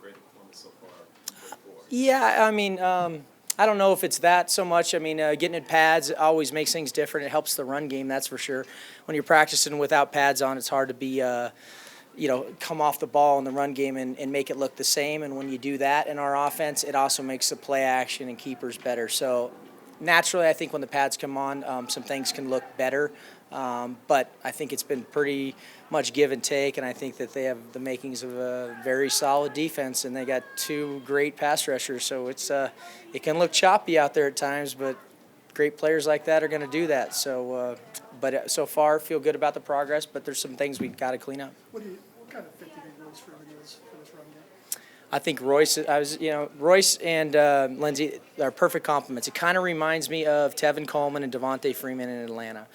Great performance so far. Yeah, I mean, I don't know if it's that so much. I mean, getting in pads always makes things different. It helps the run game, that's for sure. When you're practicing without pads on, it's hard to be, come off the ball in the run game and make it look the same. And when you do that in our offense, it also makes the play action and keepers better. So naturally, I think when the pads come on, some things can look better. But I think it's been pretty much give and take, and I think that they have the makings of a very solid defense, and they got two great pass rushers. So it can look choppy out there at times, but great players like that are going to do that. So, but so far, feel good about the progress. But there's some things we've got to clean up. What kind of fit do you think Rose Freeman is for this run game? I think Royce and Lindsey are perfect complements. It kind of reminds me of Tevin Coleman and Devontae Freeman in Atlanta.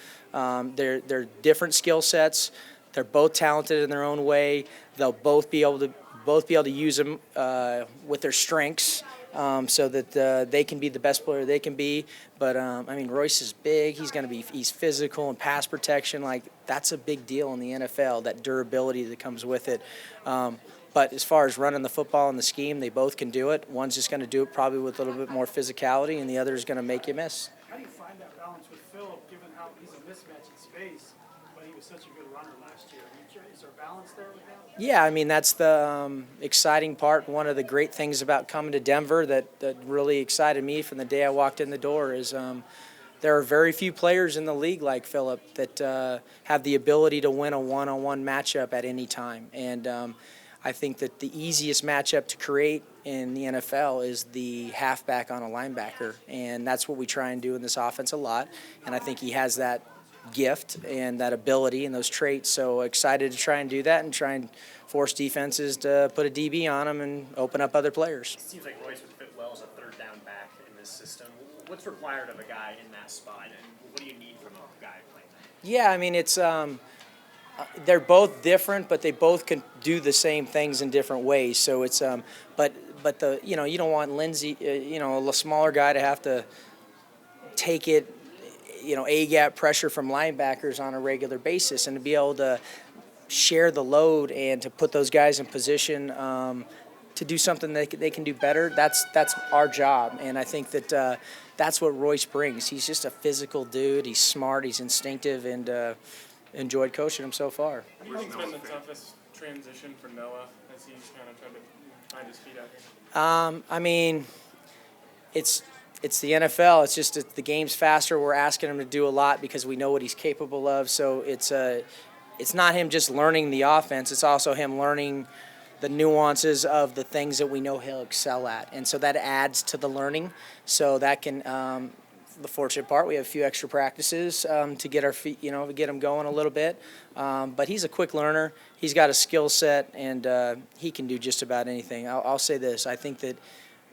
They're different skill sets. They're both talented in their own way. They'll both be able to use them with their strengths, so that they can be the best player they can be. But I mean, Royce is big. He's physical and pass protection. Like, that's a big deal in the NFL. That durability that comes with it. But as far as running the football and the scheme, they both can do it. One's just going to do it probably with a little bit more physicality, and the other is going to make you miss. How do you find that balance with Phillip, given how he's a mismatch in space, but he was such a good runner last year? Is there balance there with him? Yeah, I mean, that's the exciting part. One of the great things about coming to Denver that really excited me from the day I walked in the door is there are very few players in the league like Phillip that have the ability to win a one-on-one matchup at any time. And I think that the easiest matchup to create in the NFL is the halfback on a linebacker, and that's what we try and do in this offense a lot. And I think he has that gift and that ability and those traits. So excited to try and do that and try and force defenses to put a DB on them and open up other players. It seems like Royce would fit well as a third down back in this system. What's required of a guy in that spot, and what do you need from a guy playing that? Yeah, I mean, it's they're both different, but they both can do the same things in different ways. So it's but the you don't want Lindsey, a smaller guy to have to take it, A-gap pressure from linebackers on a regular basis, and to be able to share the load and to put those guys in position to do something they can do better. That's our job, and I think that that's what Royce brings. He's just a physical dude. He's smart. He's instinctive, and enjoyed coaching him so far. What's been the toughest transition for Noah as he's kind of tried to find his feet out here? I mean, it's the NFL. It's just that the game's faster. We're asking him to do a lot because we know what he's capable of. So it's not him just learning the offense. It's also him learning the nuances of the things that we know he'll excel at. And so that adds to the learning. So that can the fortunate part, we have a few extra practices to get our feet, to get him going a little bit. But he's a quick learner. He's got a skill set, and he can do just about anything. I'll say this. I think that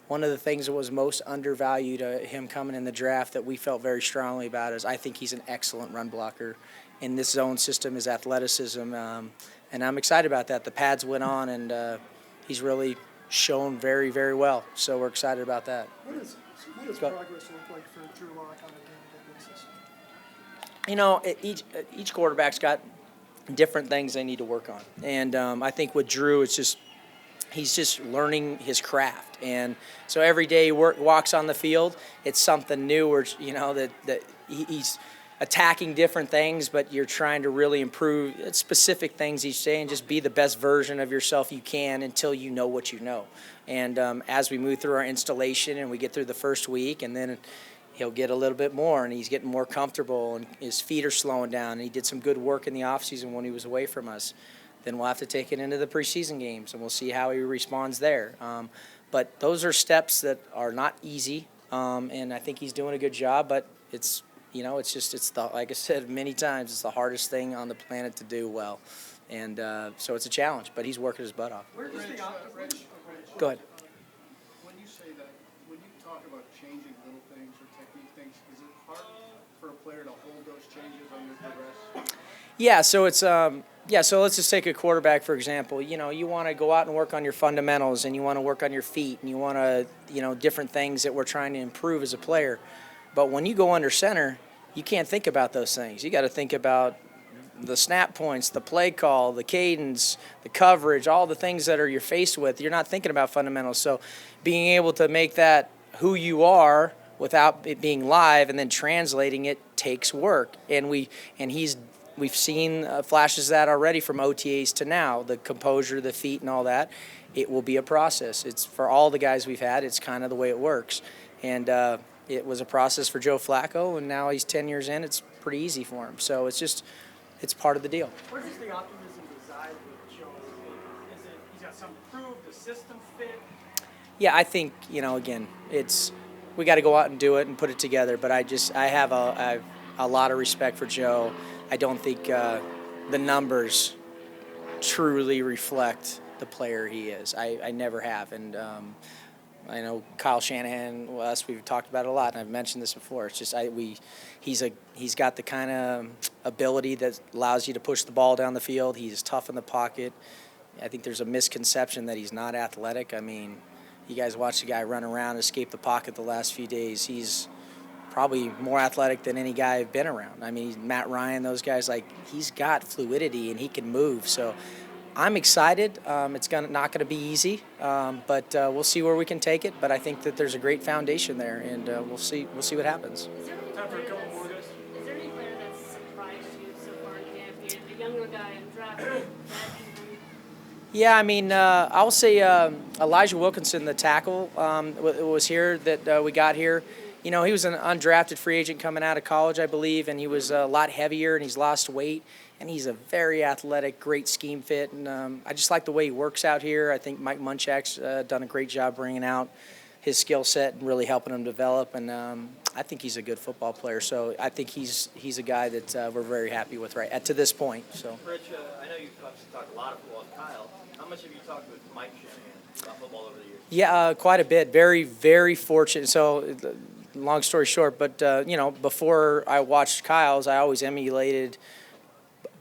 one of the things that was most undervalued him coming in the draft that we felt very strongly about is I think he's an excellent run blocker. In this zone system is athleticism, and I'm excited about that. The pads went on, and he's really shown very, very well. So we're excited about that. What does progress look like for Drew Lock on a game-to-game basis? Each quarterback's got different things they need to work on, and I think with Drew, he's just learning his craft, and so every day he walks on the field, it's something new, or that he's attacking different things, but you're trying to really improve specific things each day and just be the best version of yourself you can until you know what you know. And as we move through our installation and we get through the first week, and then he'll get a little bit more, and he's getting more comfortable, and his feet are slowing down, and he did some good work in the offseason when he was away from us. Then we'll have to take it into the preseason games, and we'll see how he responds there. But those are steps that are not easy, and I think he's doing a good job, but it's like I said many times, it's the hardest thing on the planet to do well. And so it's a challenge, but he's working his butt off. Go ahead. When you say that, when you talk about changing little things or technique things, is it hard for a player to hold those changes under duress? Yeah, so it's so let's just take a quarterback, for example. You want to go out and work on your fundamentals, and you want to work on your feet, and you want to, different things that we're trying to improve as a player. But when you go under center, you can't think about those things. You got to think about the snap points, the play call, the cadence, the coverage, all the things that you're faced with, you're not thinking about fundamentals. So being able to make that who you are without it being live and then translating it takes work. And we've seen flashes of that already from OTAs to now, the composure, the feet, and all that. It will be a process. It's for all the guys we've had. It's kind of the way it works. And it was a process for Joe Flacco, and now he's 10 years in. It's pretty easy for him. So it's part of the deal. Where does the optimism reside with Joe? Is it he's got some proof, the system fit? Yeah, I think, again, we got to go out and do it and put it together. But I have a lot of respect for Joe. I don't think the numbers truly reflect the player he is. I never have. And I know Kyle Shanahan, we've talked about it a lot, and I've mentioned this before. It's just he's got the kind of ability that allows you to push the ball down the field. He's tough in the pocket. I think there's a misconception that he's not athletic. I mean, you guys watch the guy run around, escape the pocket the last few days. He's probably more athletic than any guy I've been around. I mean, Matt Ryan, those guys, he's got fluidity and he can move. So I'm excited. It's not going to be easy, but we'll see where we can take it. But I think that there's a great foundation there, and we'll see what happens. Is there any Time for a player couple more, guys. Is there any player that's surprised you so far in camp? Be it a younger guy in draft, bad injury? Yeah, I mean, I'll say Elijah Wilkinson, the tackle, was here that we got here. He was an undrafted free agent coming out of college, I believe, and he was a lot heavier and he's lost weight. And he's a very athletic, great scheme fit. And I just like the way he works out here. I think Mike Munchak's done a great job bringing out his skill set and really helping him develop. And I think he's a good football player. So I think he's a guy that we're very happy with to this point. So. Rich, I know you've obviously talked a lot of football with Kyle. How much have you talked with Mike Shanahan about football over the years? Yeah, quite a bit. Very, very fortunate. So, long story short, but before I watched Kyle's, I always emulated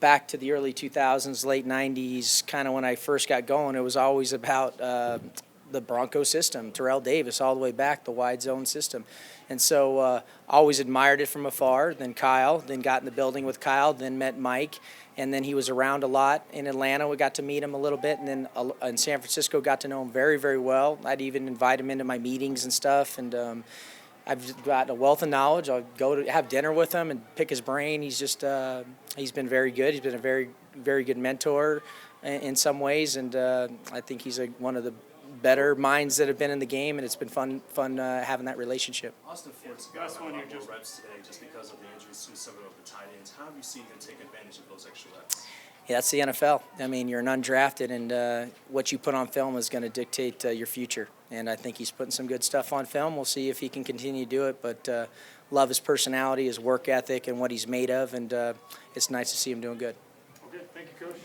back to the early 2000s, late 90s, kind of when I first got going. It was always about the Broncos system, Terrell Davis, all the way back, the wide zone system. And so always admired it from afar. Then Kyle, then got in the building with Kyle, then met Mike. And then he was around a lot in Atlanta. We got to meet him a little bit. And then in San Francisco, got to know him very, very well. I'd even invite him into my meetings and stuff. And I've got a wealth of knowledge. I'll go to have dinner with him and pick his brain. He's just he's been very good. He's been a very, very good mentor in some ways. And I think he's one of the better minds that have been in the game. And it's been fun having that relationship. Austin Fort's Last got one a here, lot more just- reps today just because of the injuries to several of the tight ends. How have you seen him take advantage of those extra reps? Yeah, that's the NFL. I mean, you're an undrafted, and what you put on film is going to dictate your future. And I think he's putting some good stuff on film. We'll see if he can continue to do it. But love his personality, his work ethic, and what he's made of. And it's nice to see him doing good. Okay, thank you, Coach.